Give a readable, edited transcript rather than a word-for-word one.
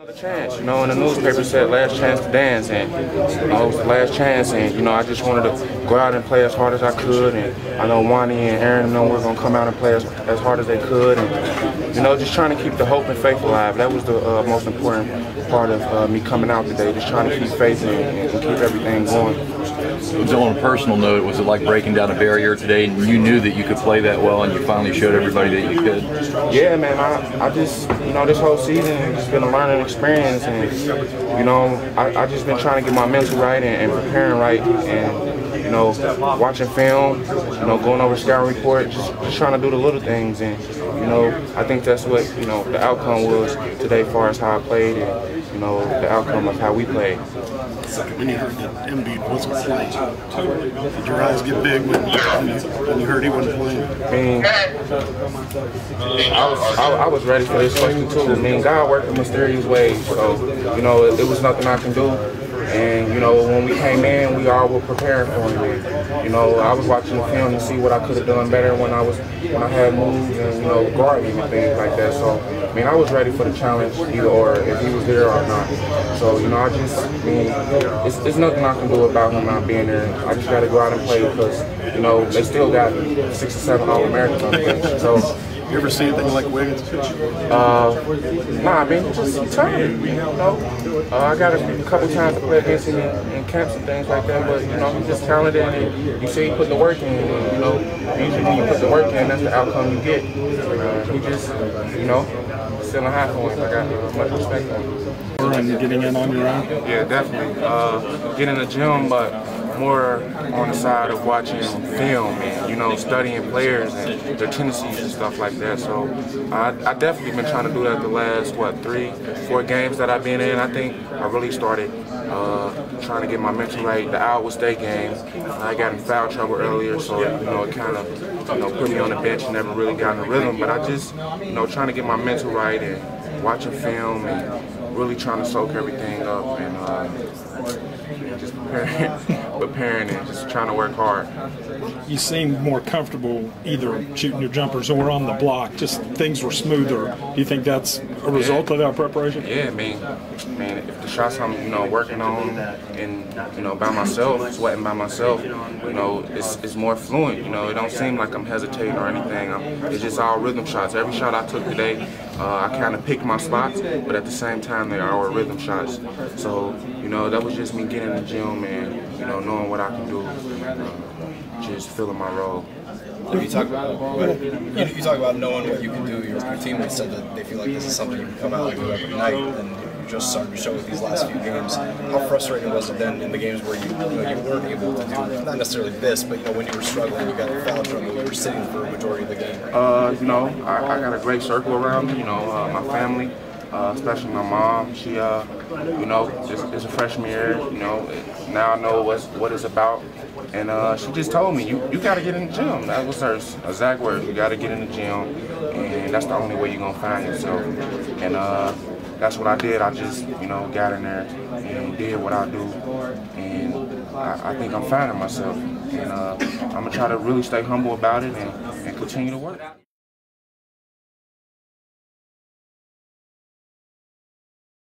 Another chance, you know, in the newspaper said last chance to dance, and you know, it was the last chance, and you know, I just wanted to go out and play as hard as I could, and I know Wani and Aaron and them were going to come out and play as hard as they could, and you know, just trying to keep the hope and faith alive. That was the most important part of me coming out today, just trying to keep faith and keep everything going. So on a personal note, was it like breaking down a barrier today, and you knew that you could play that well, and you finally showed everybody that you could? Yeah, man, I just, you know, this whole season has just been a learning experience, and you know, I just been trying to get my mental right and preparing right, and you know, watching film, you know, going over scouting report, just trying to do the little things, and you know, I think that's what, you know, the outcome was today as far as how I played, and you know, the outcome of how we played. When you heard that Embiid wasn't playing, did your eyes get big when you heard he wasn't playing? I was ready for this question too. I mean, God worked in mysterious ways, so you know, it was nothing I can do. And you know, when we came in, we all were preparing for him. And, you know, I was watching the film to see what I could have done better when I had moves and you know, guarding and things like that. So I mean, I was ready for the challenge, either or, if he was there or not. So you know, I mean, it's nothing I can do about him not being there. I just got to go out and play because you know, they still got 6 or 7 All-Americans on the bench. So. You ever see anything like Wiggins? Nah, I mean, just tired, you know. I got a couple times to play against him in camps and things like that, but, you know, he's just talented, and you see he put the work in, and, you know, usually when you put the work in, that's the outcome you get. He just, you know, still in high points. I got much respect for him. And getting in on your own? Yeah, definitely. Get in the gym, but more on the side of watching film and, you know, studying players and their tendencies and stuff like that. So I definitely been trying to do that the last, 3-4 games that I've been in. I think I really started trying to get my mental right. The Iowa State game, I got in foul trouble earlier, so, you know, it kind of, you know, put me on the bench and never really got in the rhythm. But I just, you know, trying to get my mental right and watching film and really trying to soak everything up and just preparing and just trying to work hard. You seemed more comfortable either shooting your jumpers or on the block. Just things were smoother. Do you think that's a result of that preparation? Yeah, I mean, if the shots I'm, you know, working on and, you know, by myself, sweating by myself, you know, it's more fluent. You know, it don't seem like I'm hesitating or anything. It's just all rhythm shots. Every shot I took today, I kind of picked my spots, but at the same time, they are all rhythm shots. So, you know, that was just me getting in the gym and, you know, knowing what I can do, just filling my role. You talk about knowing what you can do. Your teammates said that they feel like this is something you can come out and do every night, and you just started to show with these last few games. How frustrating was it then in the games where you weren't able to do not necessarily this, but you know, when you were struggling, you got the foul trouble, you were sitting for a majority of the game? You know, I got a great circle around me. You know, my family. Especially my mom, she, you know, is a freshman year, you know, now I know what it's about, and she just told me, you got to get in the gym. That was her exact words, you got to get in the gym, and that's the only way you're going to find yourself, and that's what I did. I just, you know, got in there and did what I do, and I think I'm finding myself, and I'm going to try to really stay humble about it and continue to work.